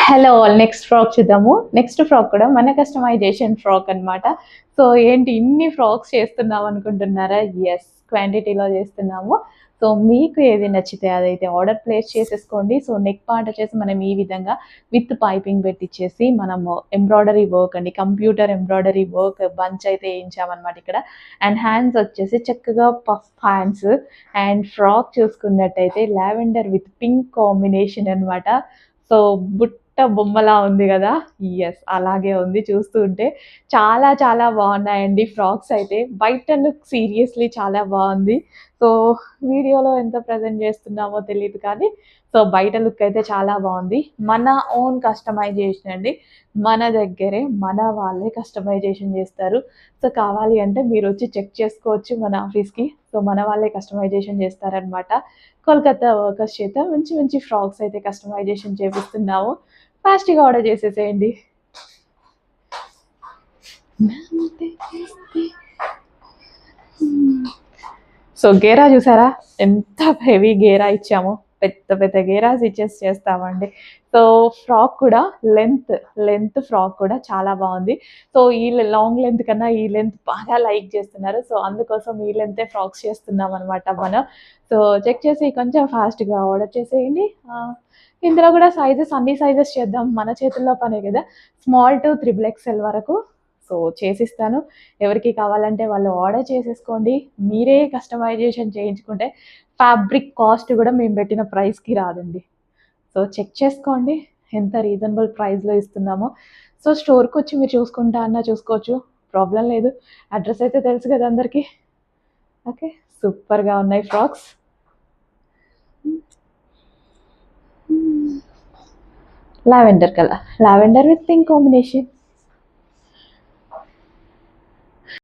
Hello all, next frock చూద్దాము. Next frock కూడా మన కస్టమైజేషన్ ఫ్రాక్ అన్నమాట. సో ఏంటి ఇన్ని ఫ్రాక్స్ చేస్తున్నాం అనుకుంటున్నారా? ఎస్, క్వాంటిటీలో చేస్తున్నాము. సో మీకు ఏది నచ్చితే అదైతే ఆర్డర్ ప్లేస్ చేసేసుకోండి. సో నెక్ పార్ట్ వచ్చేసి మనం ఈ విధంగా విత్ పైపింగ్ పెట్టిచ్చేసి మనము ఎంబ్రాయిడరీ వర్క్ అండి, కంప్యూటర్ ఎంబ్రాయిడరీ వర్క్ బంచ్ అయితే వేయించామన్నమాట ఇక్కడ. అండ్ హ్యాండ్స్ వచ్చేసి చక్కగా పఫ్ హ్యాండ్స్. అండ్ ఫ్రాక్ చూసుకున్నట్టయితే లావెండర్ విత్ పింక్ కాంబినేషన్ అన్నమాట. సో బుట్ట బొమ్మలా ఉంది కదా. ఎస్, అలాగే ఉంది. చూస్తుంటే చాలా చాలా బాగున్నాయండి ఫ్రాక్స్ అయితే. బయట లుక్ సీరియస్లీ చాలా బాగుంది. సో వీడియోలో ఎంత ప్రజెంట్ చేస్తున్నామో తెలియదు కానీ సో బయట లుక్ అయితే చాలా బాగుంది. మన ఓన్ కస్టమైజేషన్ అండి, మన దగ్గరే మన వాళ్ళే కస్టమైజేషన్ చేస్తారు. సో కావాలి అంటే మీరు వచ్చి చెక్ చేసుకోవచ్చు మన ఆఫీస్కి. సో మన వాళ్ళే కస్టమైజేషన్ చేస్తారనమాట. కోల్కతా వర్కర్స్ చేత మంచి మంచి ఫ్రాక్స్ అయితే కస్టమైజేషన్ చేపిస్తున్నాము. ఫాస్ట్గా ఆర్డర్ చేసేసేయండి. సో గేరా చూసారా, ఎంత హెవీ గేరా ఇచ్చామో. పెద్ద పెద్ద గేరాస్ ఇచ్చేసి చేస్తామండి. సో ఫ్రాక్ కూడా లెంత్ ఫ్రాక్ కూడా చాలా బాగుంది. సో ఈ లాంగ్ లెంత్ కన్నా ఈ లెంత్ బాగా లైక్ చేస్తున్నారు. సో అందుకోసం ఈ లెంతే ఫ్రాక్స్ చేస్తున్నాం అనమాట మనం. సో చెక్ చేసి కొంచెం ఫాస్ట్గా ఆర్డర్ చేసేయండి. ఇందులో కూడా సైజెస్ అన్ని సైజెస్ చేద్దాం, మన చేతుల్లో పనే కదా. స్మాల్ టు XXL వరకు సో చేసిస్తాను. ఎవరికి కావాలంటే వాళ్ళు ఆర్డర్ చేసేసుకోండి. మీరే కస్టమైజేషన్ చేయించుకుంటే ఫ్యాబ్రిక్ కాస్ట్ కూడా మేము పెట్టిన ప్రైస్కి రాదండి. సో చెక్ చేసుకోండి ఎంత రీజనబుల్ ప్రైస్లో ఇస్తున్నామో. సో స్టోర్కి వచ్చి మీరు చూసుకుంటా అన్నా చూసుకోవచ్చు, ప్రాబ్లం లేదు. అడ్రస్ అయితే తెలుసు కదా అందరికీ. ఓకే, సూపర్గా ఉన్నాయి frocks. Lavender colour, lavender with pink combination.